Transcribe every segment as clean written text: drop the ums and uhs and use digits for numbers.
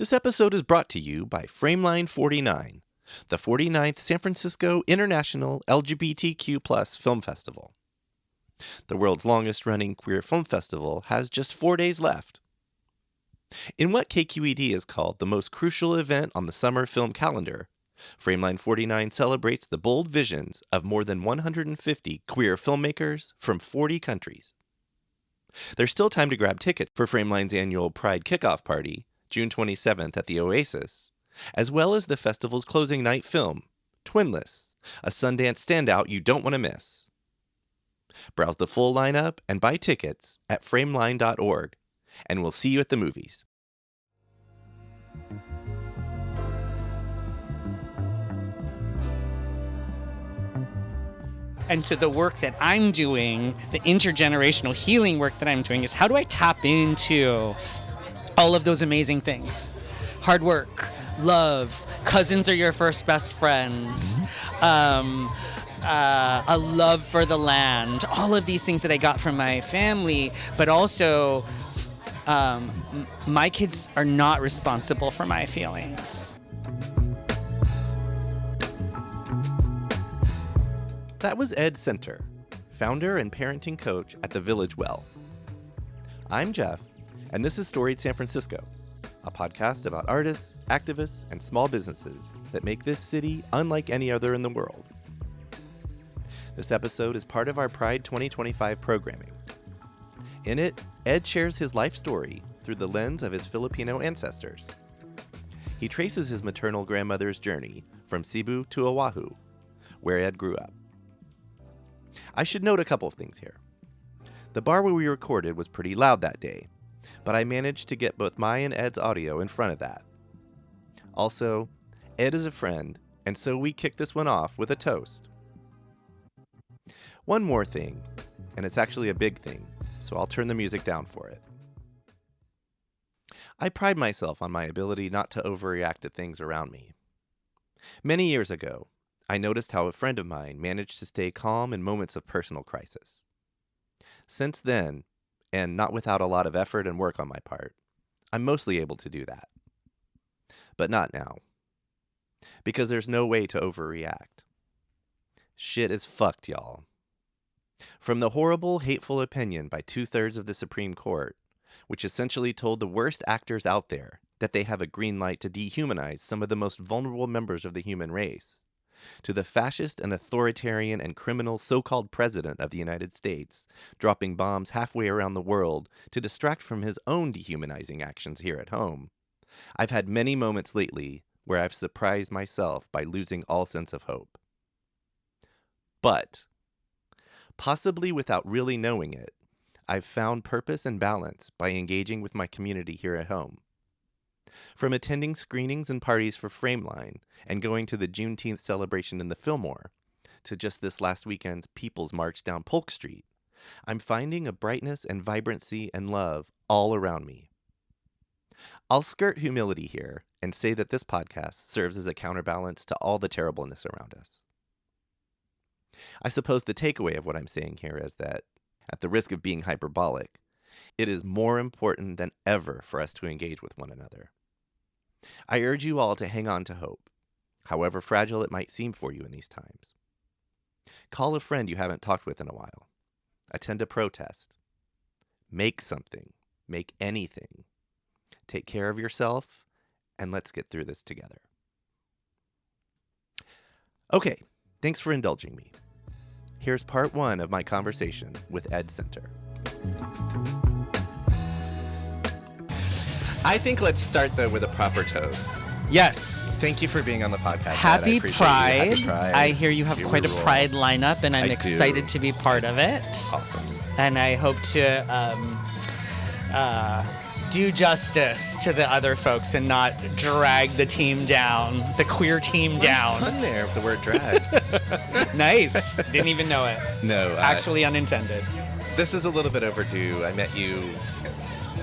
This episode is brought to you by Frameline 49, the 49th San Francisco International LGBTQ+ Film Festival. The world's longest-running queer film festival has just 4 days left. In what KQED is called the most crucial event on the summer film calendar, Frameline 49 celebrates the bold visions of more than 150 queer filmmakers from 40 countries. There's still time to grab tickets for Frameline's annual Pride Kickoff Party, June 27th at the Oasis, as well as the festival's closing night film, Twinless, a Sundance standout you don't want to miss. Browse the full lineup and buy tickets at frameline.org, and we'll see you at the movies. And so the work that I'm doing, the intergenerational healing work that I'm doing, is how do I tap into all of those amazing things? Hard work, love, cousins are your first best friends, a love for the land, all of these things that I got from my family, but also my kids are not responsible for my feelings. That was Ed Center, founder and parenting coach at the Village Well. I'm Jeff, and this is Storied San Francisco, a podcast about artists, activists, and small businesses that make this city unlike any other in the world. This episode is part of our Pride 2025 programming. In it, Ed shares his life story through the lens of his Filipino ancestors. He traces his maternal grandmother's journey from Cebu to Oahu, where Ed grew up. I should note a couple of things here. The bar where we recorded was pretty loud that day, but I managed to get both my and Ed's audio in front of that. Also, Ed is a friend, and so we kicked this one off with a toast. One more thing, and it's actually a big thing, so I'll turn the music down for it. I pride myself on my ability not to overreact to things around me. Many years ago, I noticed how a friend of mine managed to stay calm in moments of personal crisis. Since then, and not without a lot of effort and work on my part, I'm mostly able to do that. But not now. Because there's no way to overreact. Shit is fucked, y'all. From the horrible, hateful opinion by 2/3 of the Supreme Court, which essentially told the worst actors out there that they have a green light to dehumanize some of the most vulnerable members of the human race, to the fascist and authoritarian and criminal so-called president of the United States dropping bombs halfway around the world to distract from his own dehumanizing actions here at home, I've had many moments lately where I've surprised myself by losing all sense of hope. But, possibly without really knowing it, I've found purpose and balance by engaging with my community here at home. From attending screenings and parties for Frameline and going to the Juneteenth celebration in the Fillmore, to just this last weekend's People's March down Polk Street, I'm finding a brightness and vibrancy and love all around me. I'll skirt humility here and say that this podcast serves as a counterbalance to all the terribleness around us. I suppose the takeaway of what I'm saying here is that, at the risk of being hyperbolic, it is more important than ever for us to engage with one another. I urge you all to hang on to hope, however fragile it might seem for you in these times. Call a friend you haven't talked with in a while. Attend a protest. Make something. Make anything. Take care of yourself, and let's get through this together. Okay, thanks for indulging me. Here's part 1 of my conversation with Ed Center. I think let's start, though, with a proper toast. Yes. Thank you for being on the podcast. Happy Pride. Happy Pride. I hear you have quite a Pride lineup, and I'm excited to be part of it. Awesome. And I hope to do justice to the other folks and not drag the team down, the queer team down. Nice pun there with the word drag. Nice. Didn't even know it. No. Actually unintended. This is a little bit overdue. I met you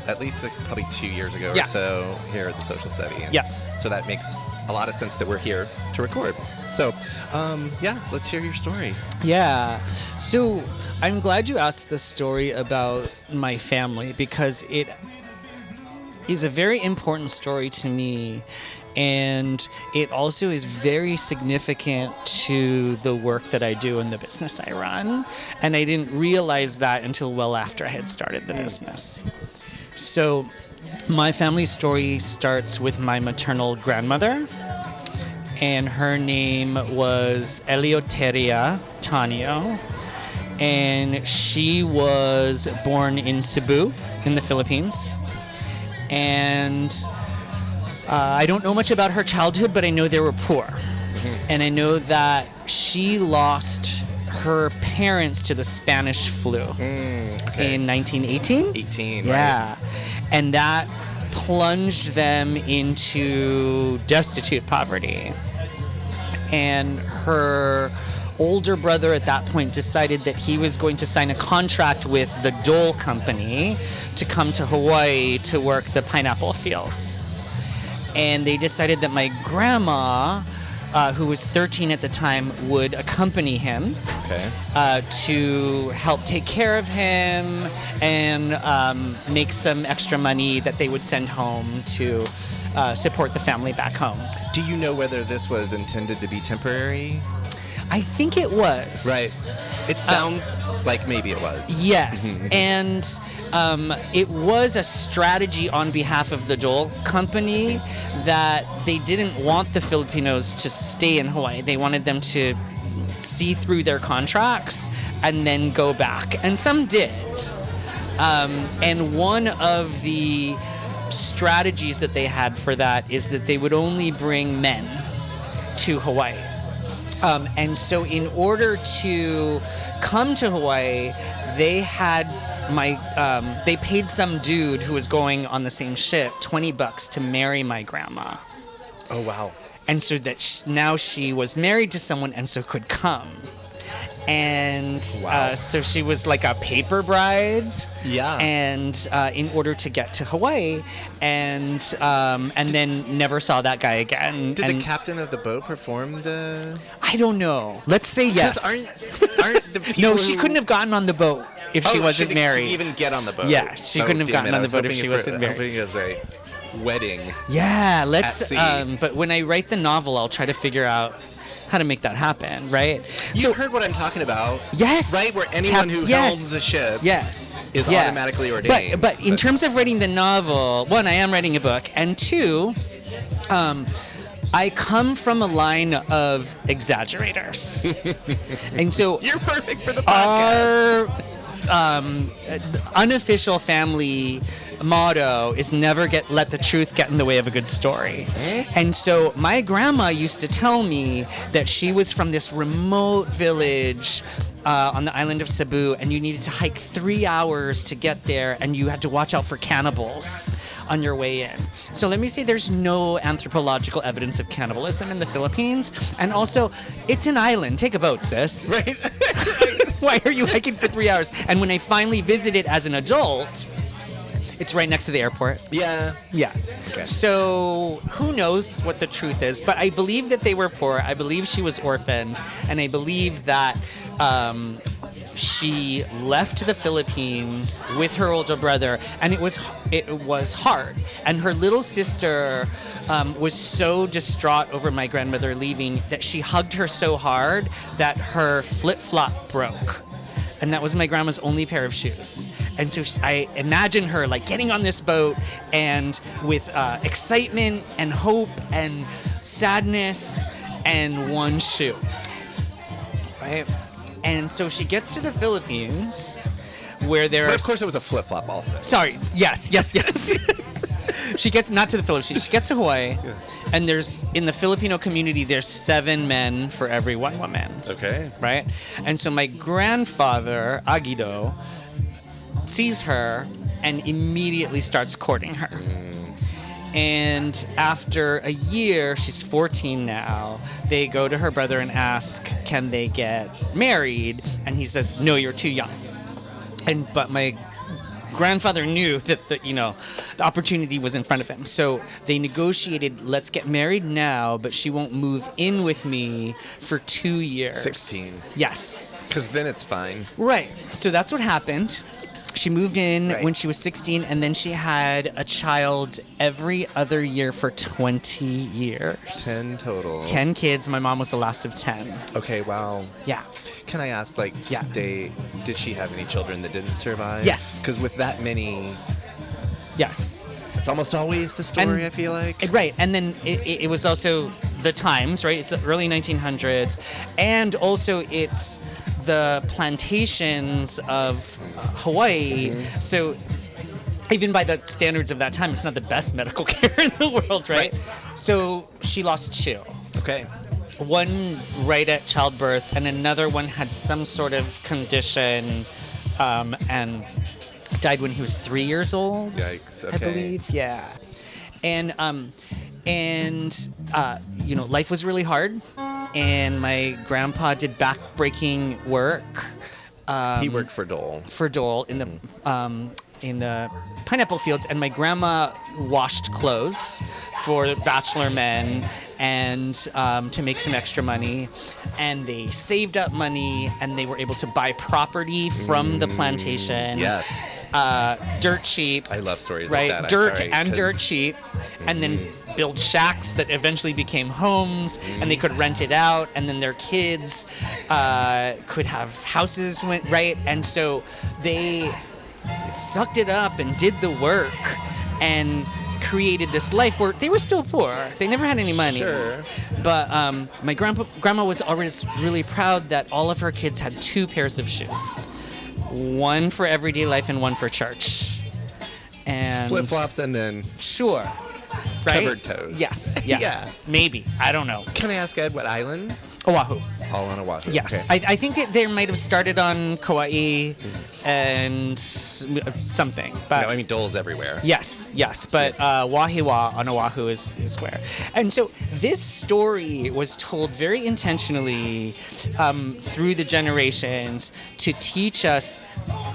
at least probably 2 years ago or so here at the Social Study. And so that makes a lot of sense that we're here to record. So, let's hear your story. Yeah. So I'm glad you asked the story about my family because is a very important story to me, and it also is very significant to the work that I do and the business I run. And I didn't realize that until well after I had started the business. So my family story starts with my maternal grandmother, and her name was Eleuteria Tanio, and she was born in Cebu in the Philippines. And I don't know much about her childhood, but I know they were poor. And I know that she lost her parents to the Spanish flu in 1918. 18, yeah. right? And that plunged them into destitute poverty. And her older brother at that point decided that he was going to sign a contract with the Dole company to come to Hawaii to work the pineapple fields. And they decided that my grandma, who was 13 at the time, would accompany him to help take care of him and make some extra money that they would send home to support the family back home. Do you know whether this was intended to be temporary? I think it was. Right. It sounds like maybe it was. Yes. And it was a strategy on behalf of the Dole company that they didn't want the Filipinos to stay in Hawaii. They wanted them to see through their contracts and then go back. And some did. And one of the strategies that they had for that is that they would only bring men to Hawaii. And so in order to come to Hawaii, they had they paid some dude who was going on the same ship $20 to marry my grandma. Oh, wow. And so that now she was married to someone and so could come. And so she was like a paper bride. Yeah. And in order to get to Hawaii, and then never saw that guy again. Did the captain of the boat perform the? I don't know. Let's say yes. Aren't the people no, she couldn't have gotten on the boat if she wasn't married. She even get on the boat. Yeah, she couldn't have gotten on the boat if she wasn't married. Hoping it was a wedding. Yeah, let's. At sea. But when I write the novel, I'll try to figure out how to make that happen, right? You've heard what I'm talking about. Yes. Right? Where anyone who helms the ship is automatically ordained. But in terms of writing the novel, one, I am writing a book, and two, I come from a line of exaggerators. And so you're perfect for the podcast. Our unofficial family motto is never let the truth get in the way of a good story. And so my grandma used to tell me that she was from this remote village on the island of Cebu, and you needed to hike 3 hours to get there, and you had to watch out for cannibals on your way in. So let me say there's no anthropological evidence of cannibalism in the Philippines, and also it's an island. Take a boat, sis. Right. Why are you hiking for 3 hours? And when I finally visited as an adult, it's right next to the airport. Yeah. Yeah. Okay. So who knows what the truth is? But I believe that they were poor. I believe she was orphaned. And I believe that she left the Philippines with her older brother. And it was hard. And her little sister was so distraught over my grandmother leaving that she hugged her so hard that her flip-flop broke. And that was my grandma's only pair of shoes. And so I imagine her like getting on this boat and with excitement and hope and sadness and one shoe. Right? And so she gets to the Philippines where there are... But of course it was a flip-flop also. Sorry. Yes. She gets not to the Philippines. She gets to Hawaii, and in the Filipino community, there's 7 men for every 1 woman. Okay. Right? And so my grandfather, Aguido, sees her and immediately starts courting her. And after a year, she's 14 now, they go to her brother and ask, can they get married? And he says, no, you're too young. But my grandfather knew that the opportunity was in front of him. So they negotiated, let's get married now, but she won't move in with me for 2 years. 16. Yes. Because then it's fine. Right. So that's what happened. She moved in Right. when she was 16, and then she had a child every other year for 20 years. 10 total. 10 kids. My mom was the last of 10. Okay, wow. Yeah. Can I ask, like, Yeah. did she have any children that didn't survive? Yes. Because with that many, Yes. it's almost always the story, I feel like. Right, and then it was also the times, right? It's the early 1900s, and also it's the plantations of Hawaii. Mm-hmm. So even by the standards of that time, it's not the best medical care in the world, right? Right. So she lost two. Okay. One right at childbirth, and another one had some sort of condition, and died when he was 3 years old. Yikes, I okay. believe. Yeah, and life was really hard, and my grandpa did back-breaking work. He worked for Dole. For Dole in the pineapple fields, and my grandma washed clothes for bachelor men and to make some extra money, and they saved up money, and they were able to buy property from the plantation. Yes. Dirt cheap. I love stories right? like that. Dirt Sorry, and 'cause- dirt cheap, and then build shacks that eventually became homes, and they could rent it out, and then their kids could have houses, right? And so they sucked it up and did the work and created this life where they were still poor. They never had any money. Sure. But my grandma was always really proud that all of her kids had 2 pairs of shoes. One for everyday life and one for church. And Flip-flops and then sure. Right? covered toes. Yes. Yeah. Maybe. I don't know. Can I ask Ed what island? Oahu. All on Oahu. Yes. Okay. I think that they might have started on Kauai and something. But No, I mean, Dole's everywhere. Yes, but Wahiwa on Oahu is where. And so this story was told very intentionally through the generations to teach us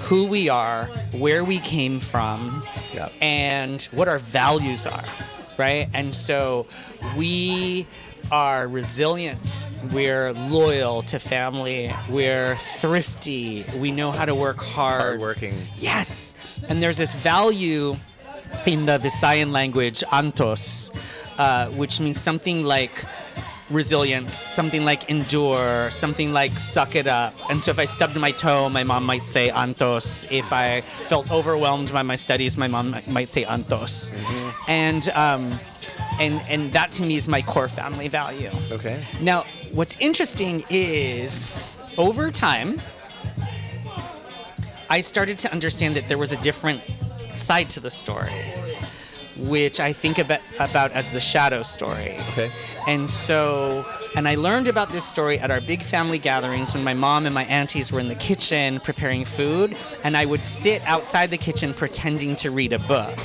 who we are, where we came from, Yep. and what our values are, right? And so we are resilient, we're loyal to family, we're thrifty, we know how to work hard. Hardworking. Yes. And there's this value in the Visayan language, antos, which means something like resilience, something like endure, something like suck it up. And so if I stubbed my toe, my mom might say antos. If I felt overwhelmed by my studies, my mom might say antos. Mm-hmm. And that to me is my core family value. Okay. Now, what's interesting is over time, I started to understand that there was a different side to the story, which I think about as the shadow story. Okay. And I learned about this story at our big family gatherings when my mom and my aunties were in the kitchen preparing food, and I would sit outside the kitchen pretending to read a book.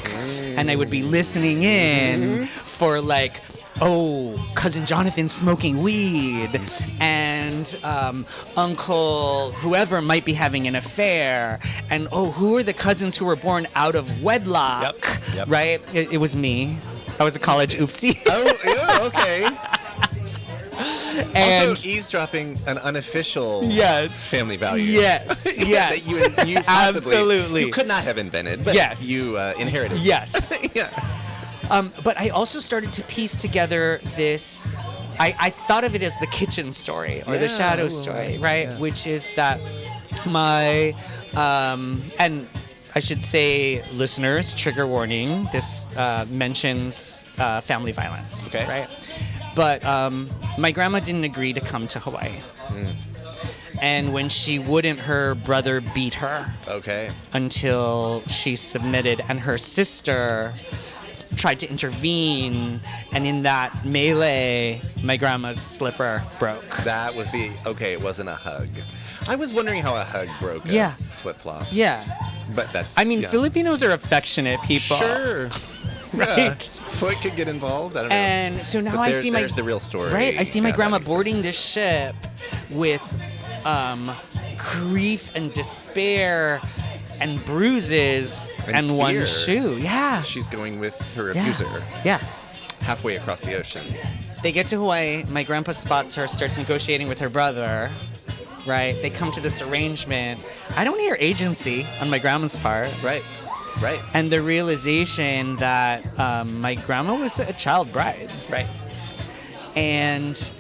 And I would be listening in for like, oh, Cousin Jonathan's smoking weed, and Uncle whoever might be having an affair, and oh, who are the cousins who were born out of wedlock, Yep. right? It was me. I was a college oopsie. Oh, yeah, okay. And also, eavesdropping an unofficial yes, family value. Yes, yes, that you possibly, absolutely. You could not have invented, but Yes. you inherited. Yes. Yeah. But I also started to piece together this. I thought of it as the kitchen story or the shadow story, right? Yeah. Which is that my and I should say, listeners, trigger warning. This mentions family violence, Okay. right? But my grandma didn't agree to come to Hawaii. And when she wouldn't, her brother beat her Okay. until she submitted, and her sister tried to intervene, and in that melee, my grandma's slipper broke. That was it wasn't a hug. I was wondering how a hug broke Yeah. a flip-flop. Yeah. But that's, I mean, yeah. Filipinos are affectionate people. Sure. Right? Yeah. Foot could get involved. I don't know. And so now But I see there's the real story. Right, I see my Yeah, that grandma makes boarding sense. this ship with grief and despair and bruises And and one fear. shoe. Yeah. She's going with her Yeah. abuser Yeah. halfway across the ocean. They get to Hawaii. My grandpa spots her, starts negotiating with her brother, right? They come to this arrangement. I don't hear agency on my grandma's part. Right. Right. And the realization that my grandma was a child bride. Right. And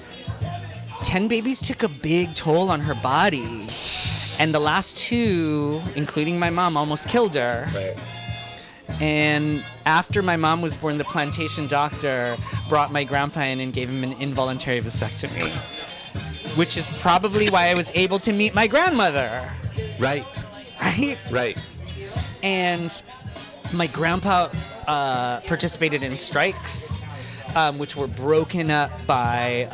10 babies took a big toll on her body. And the last 2, including my mom, almost killed her. Right. And after my mom was born, the plantation doctor brought my grandpa in and gave him an involuntary vasectomy, which is probably why I was able to meet my grandmother. Right. Right? Right. And my grandpa participated in strikes, which were broken up by,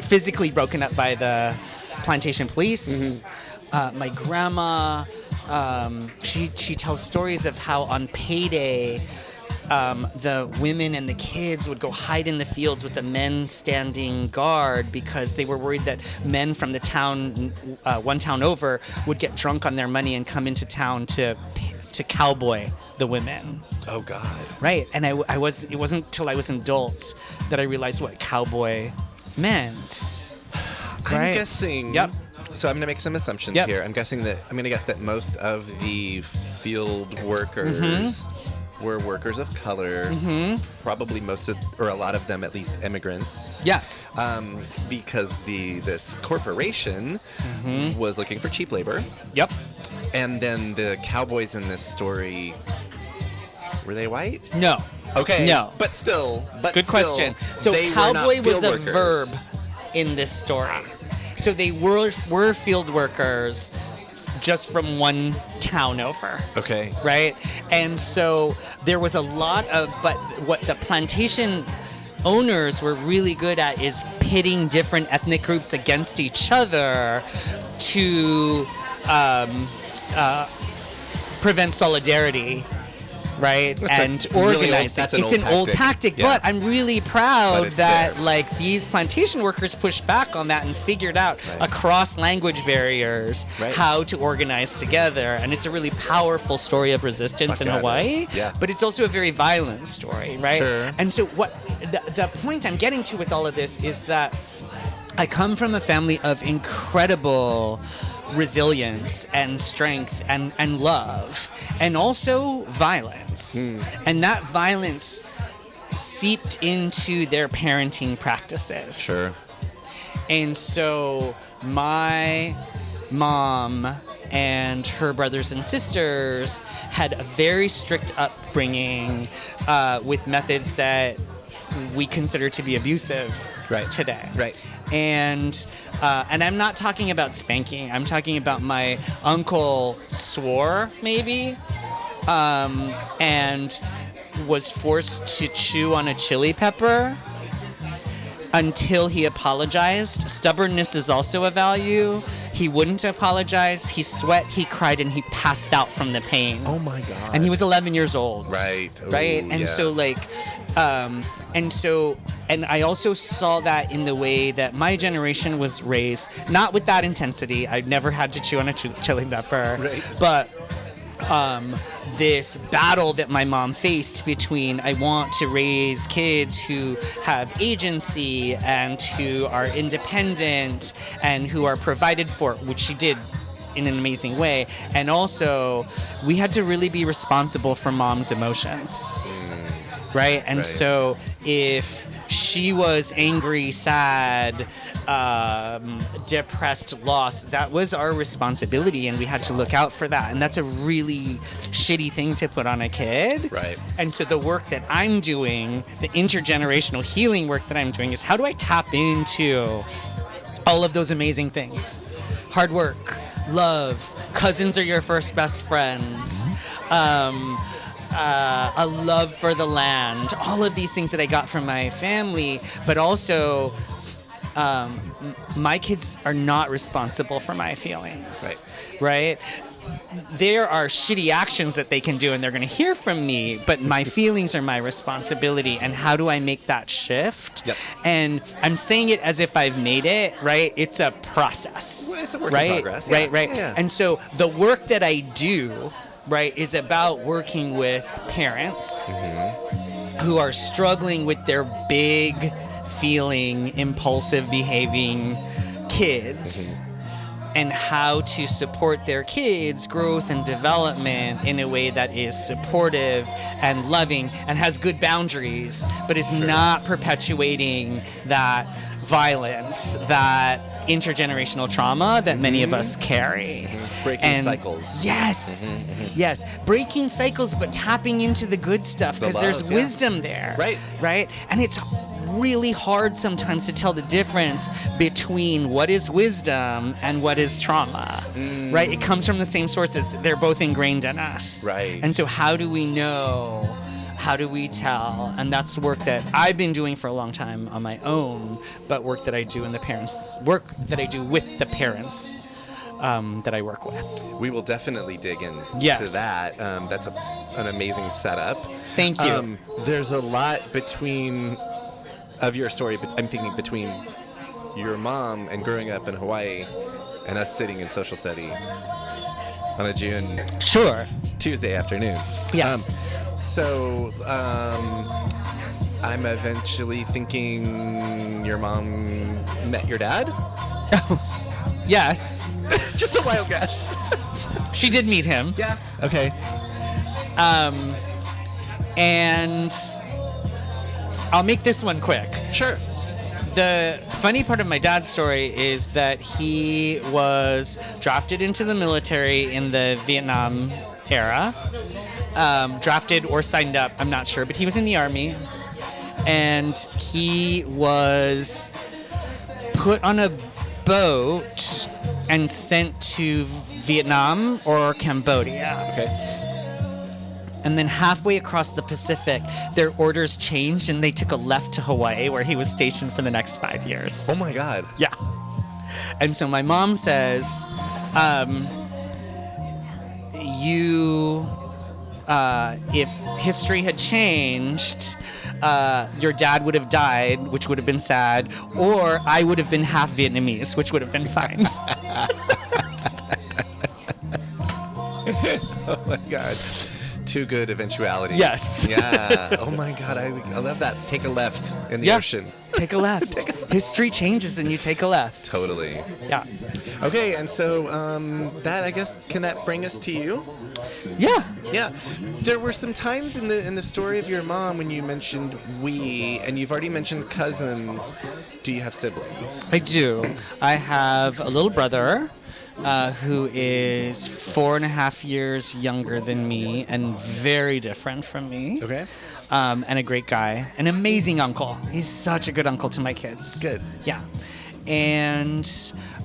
physically broken up by the plantation police. My grandma, she tells stories of how on payday, the women and the kids would go hide in the fields with the men standing guard because they were worried that men from the town, one town over, would get drunk on their money and come into town to cowboy the women. Oh God. Right, and it wasn't till I was an adult that I realized what cowboy meant. I'm Right? guessing. Yep. So I'm going to make some assumptions Yep. here. I'm going to guess that most of the field workers were workers of color. Probably a lot of them, at least, immigrants. Yes. Because this corporation was looking for cheap labor. Yep. And then the cowboys in this story, were they white? No. Okay. No. But still. Good question. So they were cowboy not was field a workers. verb in this story. So they were field workers just from one town over. Okay. Right? And so there was a lot of, but what the plantation owners were really good at is pitting different ethnic groups against each other to prevent solidarity. Right, and organize it. It's an old tactic, yeah. but I'm really proud it's that there. like these plantation workers pushed back on that and figured out Right. across language barriers Right. how to organize together. And it's a really powerful story of resistance Fuck in yeah, it Hawaii. is. Yeah. But it's also a very violent story, right? Sure. And so what the point I'm getting to with all of this is that I come from a family of incredible resilience and strength and love and also violence. And that violence seeped into their parenting practices. Sure. And so my mom and her brothers and sisters had a very strict upbringing with methods that we consider to be abusive today. Right. And I'm not talking about spanking. I'm talking about my uncle swore, maybe, and was forced to chew on a chili pepper until he apologized. Stubbornness is also a value. He wouldn't apologize. He sweat, he cried, and he passed out from the pain. Oh my God. And he was 11 years old. Right. Right. Ooh, And yeah. so like, and I also saw that in the way that my generation was raised, not with that intensity. I never had to chew on a chili pepper, Right. but this battle that my mom faced between I want to raise kids who have agency and who are independent and who are provided for, which she did in an amazing way, and also we had to really be responsible for mom's emotions. Right? And Right. so if she was angry, sad, depressed, lost, that was our responsibility and we had to look out for that. And that's a really shitty thing to put on a kid. Right. And so the work that I'm doing, the intergenerational healing work that I'm doing, is how do I tap into all of those amazing things? Hard work, love, cousins are your first best friends, a love for the land, all of these things that I got from my family, but also my kids are not responsible for my feelings, right? There are shitty actions that they can do and they're going to hear from me, but my feelings are my responsibility. And how do I make that shift? Yep. And I'm saying it as if I've made it, right? It's a process. Well, it's a work in right? progress, yeah. Right. Yeah. And so the work that I do, right, is about working with parents who are struggling with their big feeling, impulsive behaving kids. and how to support their kids' growth and development in a way that is supportive and loving and has good boundaries, but is not perpetuating that violence, that intergenerational trauma that many of us carry. Breaking cycles. Yes, yes. Breaking cycles, but tapping into the good stuff, because there's wisdom there. Right? And it's really hard sometimes to tell the difference between what is wisdom and what is trauma. Right? It comes from the same sources. They're both ingrained in us. Right. And so how do we know? How do we tell? And that's work that I've been doing for a long time on my own, but work that I do with the parents that I work with. We will definitely dig into that. That's an amazing setup. Thank you. There's a lot of your story, but I'm thinking between your mom and growing up in Hawaii and us sitting in social study on a June Tuesday afternoon. Yes. So I'm eventually thinking your mom met your dad? Yes. Just a wild guess. She did meet him. Yeah. Okay. And I'll make this one quick. Sure. The funny part of my dad's story is that he was drafted into the military in the Vietnam era. Drafted or signed up, I'm not sure, but he was in the army. And he was put on a boat and sent to Vietnam or Cambodia. Okay. And then halfway across the Pacific, their orders changed and they took a left to Hawaii, where he was stationed for the next 5 years. Oh my God. Yeah. And so my mom says, if history had changed, your dad would have died, which would have been sad, or I would have been half Vietnamese, which would have been fine. Oh my God. Two good eventualities. Yes. Yeah. Oh my God. I love that. Take a left in the ocean. Take a left. History changes and you take a left. Totally. Yeah. Okay. And so that, I guess, can that bring us to you? Yeah. Yeah. There were some times in the story of your mom when you mentioned we, and you've already mentioned cousins. Do you have siblings? I do. I have a little brother who is 4.5 years younger than me and very different from me. Okay. And a great guy. An amazing uncle. He's such a good uncle to my kids. Good. Yeah. And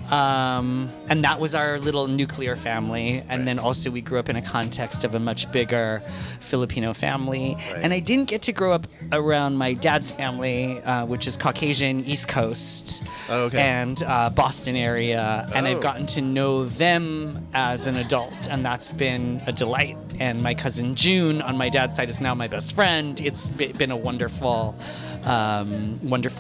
that was our little nuclear family. And then also we grew up in a context of a much bigger Filipino family. Right. And I didn't get to grow up around my dad's family, which is Caucasian, East Coast, and Boston area. And I've gotten to know them as an adult, and that's been a delight. And my cousin June on my dad's side is now my best friend. It's been a wonderful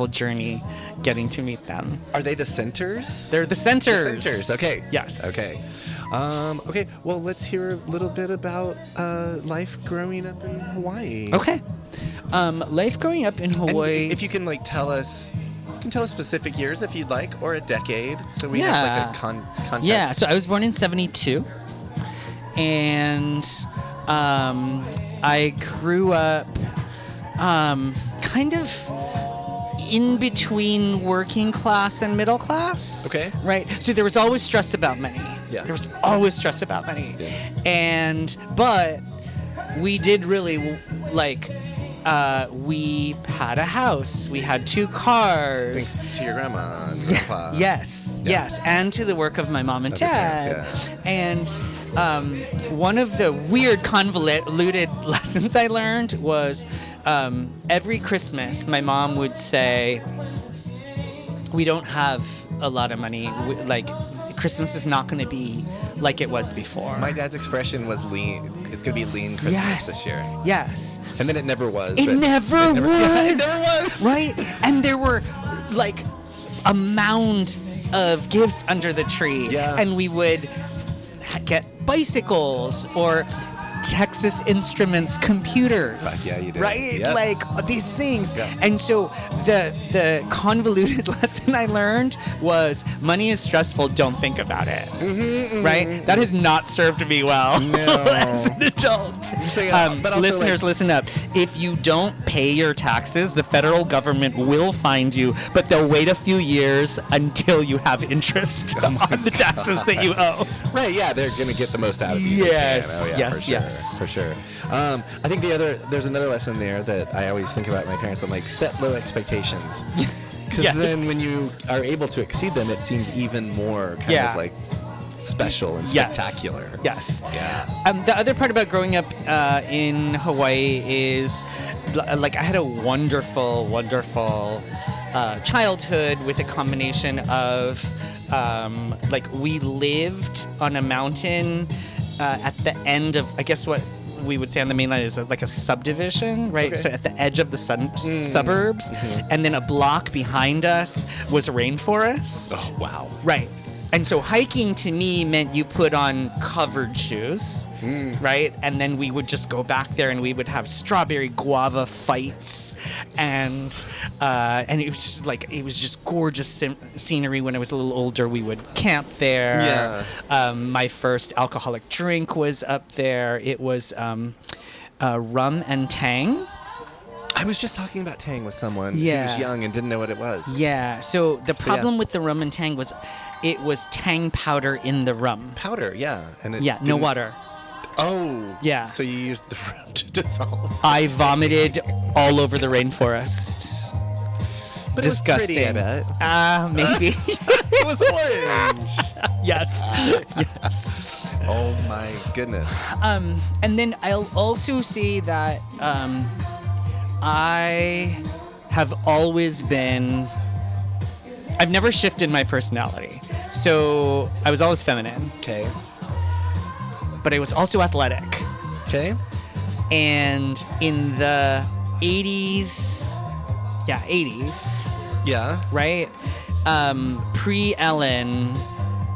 journey getting to meet them. Are they the centers? They're the centers. The centers. Okay. Yes. Okay. Okay. Well, let's hear a little bit about life growing up in Hawaii. Okay. Life growing up in Hawaii. And if you can tell us, specific years if you'd like, or a decade, so we have like a context. Yeah. So I was born in 1972, and I grew up kind of in between working class and middle class. Okay. Right? So there was always stress about money. Yeah. There was always stress about money. Yeah. But we did really, we had a house. We had 2 cars. Thanks to your grandma and grandpa. Yes. And to the work of my mom and dad. Parents, And one of the weird convoluted lessons I learned was every Christmas my mom would say, we don't have a lot of money. Christmas is not going to be like it was before. My dad's expression was lean. It's going to be lean Christmas this year. Yes. And then it never was. It never was. Yeah, it never was. Right? And there were a mound of gifts under the tree. Yeah. And we would get bicycles or Texas Instruments computers. Fuck yeah, you did. Right? Yep. Like these things. Yeah. And so the convoluted lesson I learned was money is stressful, don't think about it. Right? That has not served me well as an adult. But also, listeners, listen up. If you don't pay your taxes, the federal government will find you, but they'll wait a few years until you have interest on the taxes that you owe. Right, yeah, they're going to get the most out of you. Yes, Oh, yeah, yes, for sure, yes. For sure. I think there's another lesson there that I always think about my parents. I'm like, set low expectations. Because Yes. then when you are able to exceed them, it seems even more kind of like special and spectacular. Yes. Yeah. The other part about growing up in Hawaii is, like, I had a wonderful, wonderful childhood with a combination of, like, we lived on a mountain at the end of, I guess what we would say on the mainland is like a subdivision, right? Okay. So at the edge of the suburbs, and then a block behind us was a rainforest. Oh, wow. Right. And so hiking to me meant you put on covered shoes, right? And then we would just go back there and we would have strawberry guava fights, and it was just gorgeous scenery. When I was a little older, we would camp there. Yeah. My first alcoholic drink was up there. It was rum and tang. I was just talking about Tang with someone who Yeah. was young and didn't know what it was. Yeah. So the problem yeah. with the rum and tang was it was tang powder in the rum. Powder, yeah. And it Yeah, no didn't- water. Oh. Yeah. So you used the rum to dissolve. I vomited all over the rainforest. But Disgusting. It was pretty, I bet. Maybe. It was orange. Yes. Yes. Oh my goodness. And then I'll also say that I have always been. I've never shifted my personality. So I was always feminine, Okay. but I was also athletic. Okay. And in the 80s, Yeah. right? Pre-Ellen,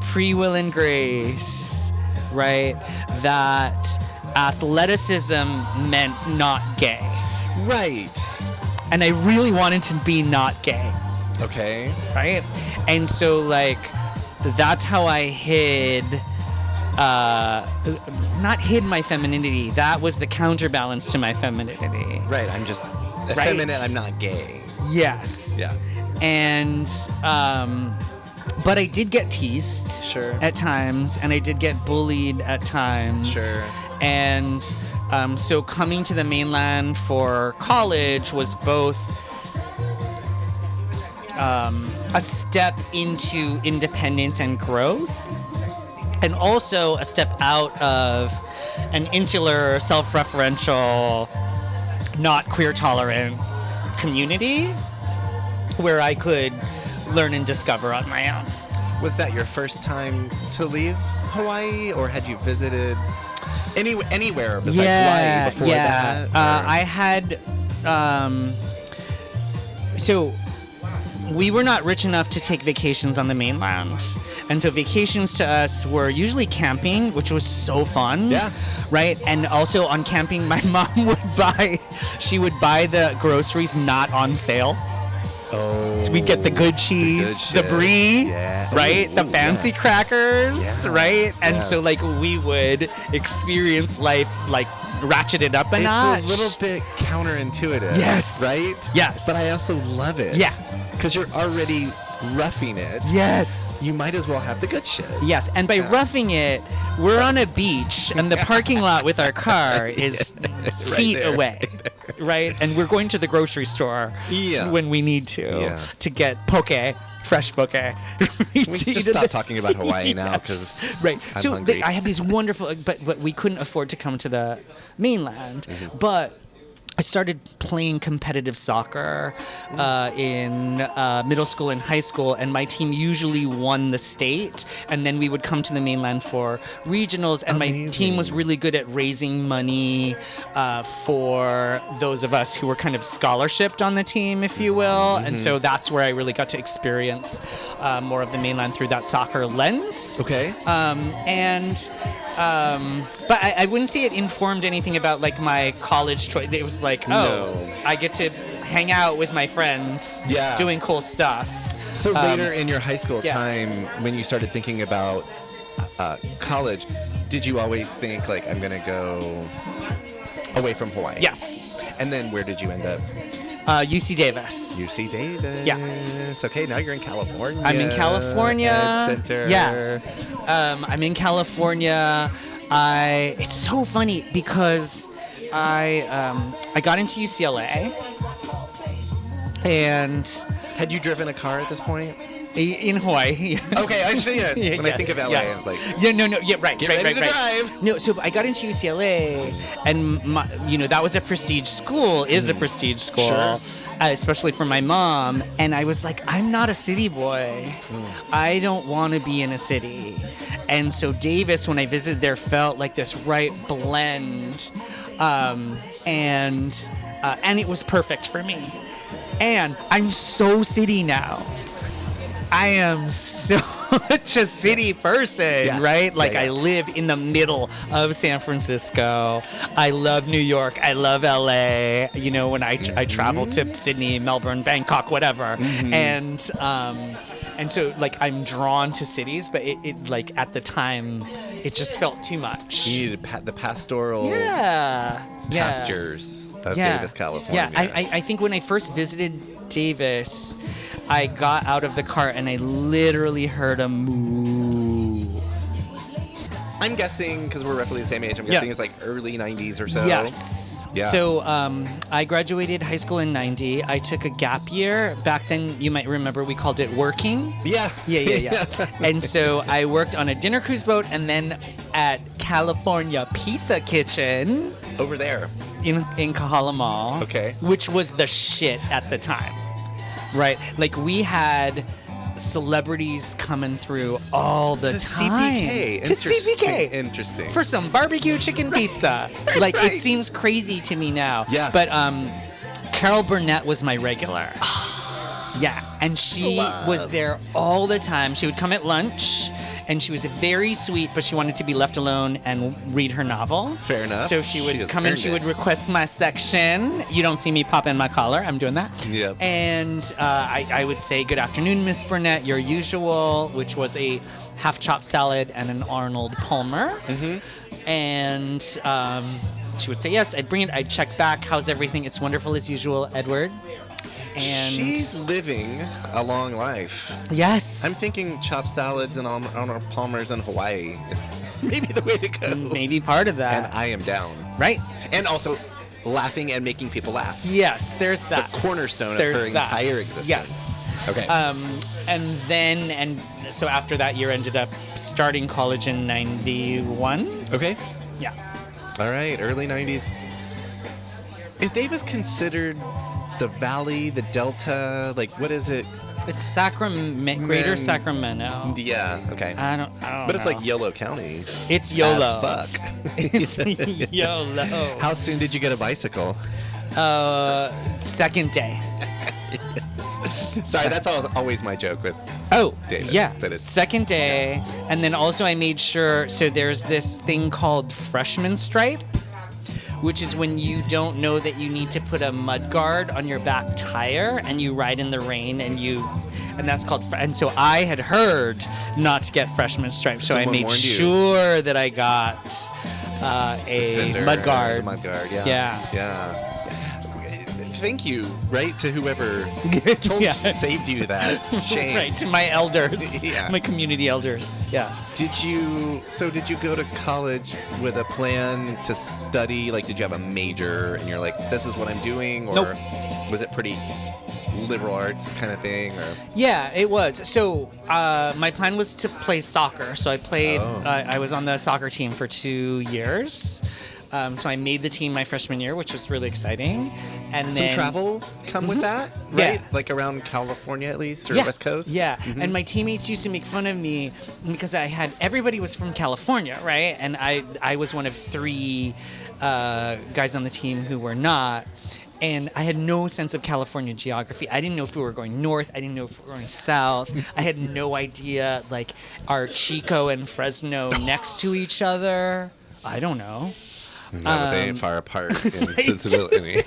pre-Will and Grace, right? That athleticism meant not gay. Right. And I really wanted to be not gay, Okay. right? And so, like, that's how I hid, not hid my femininity. That was the counterbalance to my femininity. Right. I'm just effeminate. I'm not gay. Yes. Yeah. And but I did get teased Sure. at times, and I did get bullied at times. Sure. And so coming to the mainland for college was both a step into independence and growth, and also a step out of an insular, self-referential, not queer tolerant community where I could learn and discover on my own. Was that your first time to leave Hawaii, or had you visited anywhere besides Hawaii before that? Or- I had. So we were not rich enough to take vacations on the mainland, and so vacations to us were usually camping, which was so fun. Yeah. Right. And also on camping, my mom would buy the groceries not on sale. Oh. We'd get the good cheese, the shit. brie, Yeah. right? Ooh, The fancy yeah. crackers, Yeah. right? And so, Yes. like, we would experience life, like, ratchet it up a It's notch. a little bit counterintuitive. Yes. Right? Yes. But I also love it. Yeah. Because you're already roughing it. Yes. You might as well have the good shit. Yes, and by roughing it, we're on a beach, and the parking lot with our car is feet there, away, right? And we're going to the grocery store Yeah. when we need Yeah. to get fresh poke. We just stop talking about Hawaii now because Right. I'm So hungry. I have these wonderful, but we couldn't afford to come to the mainland, but I started playing competitive soccer in middle school and high school, and my team usually won the state, and then we would come to the mainland for regionals, and my team was really good at raising money for those of us who were kind of scholarshiped on the team, if you will, and so that's where I really got to experience more of the mainland through that soccer lens. Okay. And But I wouldn't say it informed anything about like my college choice. It was like, oh, No. I get to hang out with my friends, Yeah. doing cool stuff. So later in your high school yeah. time, when you started thinking about college, did you always think like I'm gonna go away from Hawaii? Yes. And then where did you end up? UC Davis. UC Davis. Yeah. Okay, now you're in California. I'm in California. Ed Center. Yeah. I'm in California. It's so funny because I got into UCLA, and Had you driven a car at this point? in Hawaii. Yes. Okay, I see it. Yeah, When I think of LA, yes. it's like, yeah, no, yeah, right, get right, ready right, to right. drive. No, so I got into UCLA, and that was a prestige school, is a prestige school, Sure. Especially for my mom. And I was like, I'm not a city boy. I don't want to be in a city. And so Davis, when I visited there, felt like this right blend, and it was perfect for me. And I'm so city now. I am such a city person, Yeah. right? Like Yeah, yeah. I live in the middle of San Francisco. I love New York. I love LA. You know, when I travel to Sydney, Melbourne, Bangkok, whatever, and so like I'm drawn to cities, but it like at the time it just felt too much. You needed the pastoral Yeah. pastures of Davis, California. Yeah, I think when I first visited Davis, I got out of the car and I literally heard a moo. I'm guessing, because we're roughly the same age, I'm Yeah. guessing it's like early 90s or so. Yes. Yeah. So I graduated high school in 90. I took a gap year. Back then, you might remember we called it working. Yeah. Yeah. And so I worked on a dinner cruise boat and then at California Pizza Kitchen Over there. in Kahala Mall. Okay. Which was the shit at the time. Right? Like we had celebrities coming through all the time. CPK. To CPK. Interesting. For some barbecue chicken pizza. Like Right. it seems crazy to me now. Yeah. But Carol Burnett was my regular. Yeah, and she Love. was there all the time. She would come at lunch, and she was very sweet, but she wanted to be left alone and read her novel. Fair enough. So she would She has come and earned she it. would request my section. You don't see me pop in my collar. I'm doing that. Yep. And I would say, "Good afternoon, Miss Burnett. Your usual," which was a half chopped salad and an Arnold Palmer. And she would say yes. I'd bring it. I'd check back. How's everything? It's wonderful as usual, Edward. And She's living a long life. yes, I'm thinking chopped salads and Arnold Palmer's in Hawaii is maybe the way to go. maybe part of that. And I am down. Right? And also laughing and making people laugh. Yes, there's that. The cornerstone There's of her that. entire existence. Yes. Okay. And so after that year, ended up starting college in '91. Okay. Yeah. All right. Early 90s. Is Davis considered the Valley, the Delta? Like, what is it? It's Greater Man. Sacramento. Yeah. Okay. I don't But it's know. like Yolo County. It's YOLO. As fuck. It's YOLO. How soon did you get a bicycle? Second day. Sorry, that's always my joke with. Oh, Davis, yeah. but it's- Second day. And then also I made sure, so there's this thing called freshman stripe, which is when you don't know that you need to put a mud guard on your back tire and you ride in the rain and that's called, and so I had heard not to get freshman stripe. So Someone I made warned you. sure that I got a Fender, mud guard. the mud guard, yeah. Yeah. Thank you, right, to whoever saved you that shame. Right, to my elders, Yeah. my community elders. Yeah. Did you go to college with a plan to study? Like, did you have a major and you're like, this is what I'm doing? Or Nope. was it pretty liberal arts kind of thing? Or Yeah, it was. So my plan was to play soccer. So I played. Oh. I was on the soccer team for 2 years. So I made the team my freshman year, which was really exciting. And some then travel come with that, Yeah. right? Like around California at least, or yeah, West Coast? Yeah, and my teammates used to make fun of me because everybody was from California, right? And I was one of 3 guys on the team who were not. And I had no sense of California geography. I didn't know if we were going north. I didn't know if we were going south. I had no idea, like, are Chico and Fresno next to each other? I don't know. No, they ain't far apart in right? sensibility.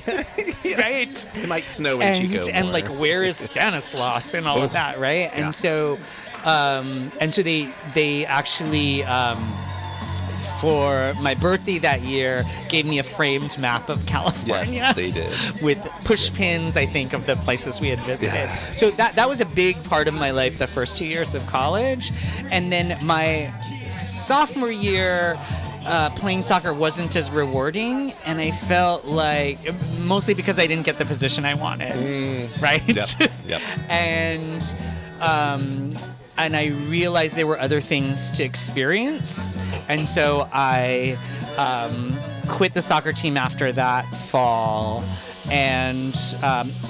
Right? It might snow in Chico And more. like, where is Stanislaus and all of that, right? Yeah. And so they actually, for my birthday that year, gave me a framed map of California. Yes, they did. With push pins, I think, of the places we had visited. Yeah. So that was a big part of my life the first 2 years of college. And then my sophomore year, playing soccer wasn't as rewarding, and I felt like, mostly because I didn't get the position I wanted, right? Yep. And I realized there were other things to experience, and so I quit the soccer team after that fall. And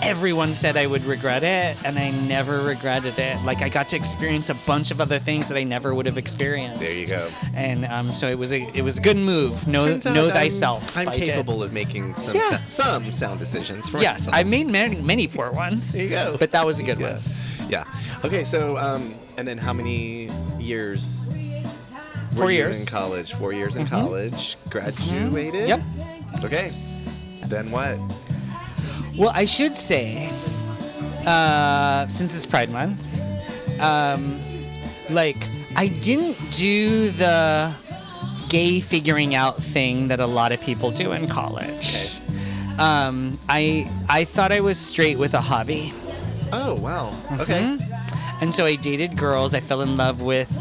everyone said I would regret it, and I never regretted it. Like, I got to experience a bunch of other things that I never would have experienced. There you go. And so it was a good move. Know thyself. I'm I did. capable of making some Yeah. some sound decisions for Yes, myself. I made many poor ones. There you go. But that was a good Yeah. one. Yeah. Okay, so and then how many years? 4 were you years. in college. 4 years in college. Graduated. Yep. Okay. Then what? Well, I should say, since it's Pride Month, like, I didn't do the gay figuring out thing that a lot of people do in college. Okay. I thought I was straight with a hobby. Oh wow. Okay. And so I dated girls. I fell in love with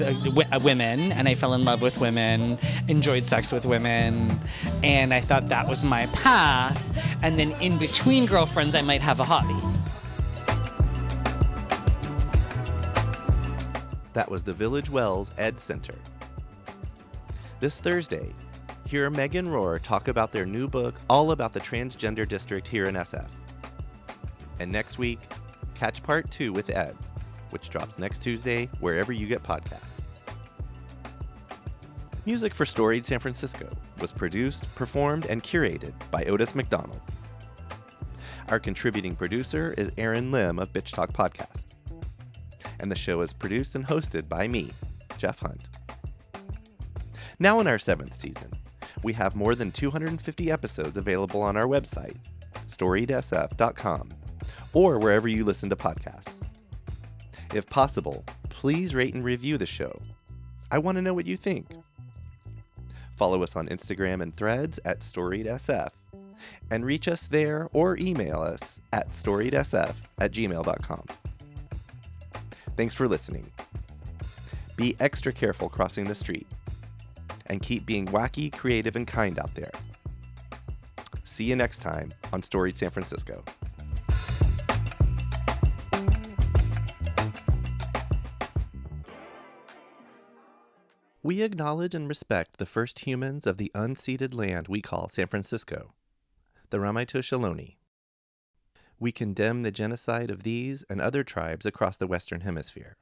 women, and I fell in love with women, enjoyed sex with women, and I thought that was my path. And then in between girlfriends, I might have a hobby. That was the Village Wells Ed Center. This Thursday, hear Megan Rohr talk about their new book all about the transgender district here in SF. And next week, catch part 2 with Ed, which drops next Tuesday wherever you get podcasts. Music for Storied San Francisco was produced, performed, and curated by Otis McDonald. Our contributing producer is Erin Lim of Bitch Talk Podcast. And the show is produced and hosted by me, Jeff Hunt. Now in our 7th season, we have more than 250 episodes available on our website, storiedsf.com, or wherever you listen to podcasts. If possible, please rate and review the show. I want to know what you think. Follow us on Instagram and Threads at storiedsf, and reach us there or email us at storiedsf@gmail.com. Thanks for listening. Be extra careful crossing the street, and keep being wacky, creative, and kind out there. See you next time on Storied San Francisco. We acknowledge and respect the first humans of the unceded land we call San Francisco, the Ramaytush Ohlone. We condemn the genocide of these and other tribes across the Western Hemisphere.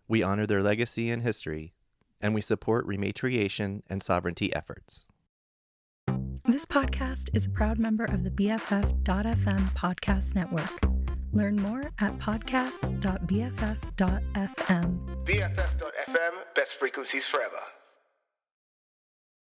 We honor their legacy and history, and we support rematriation and sovereignty efforts. This podcast is a proud member of the BFF.FM podcast network. Learn more at podcasts.bff.fm. BFF.FM, best frequencies forever.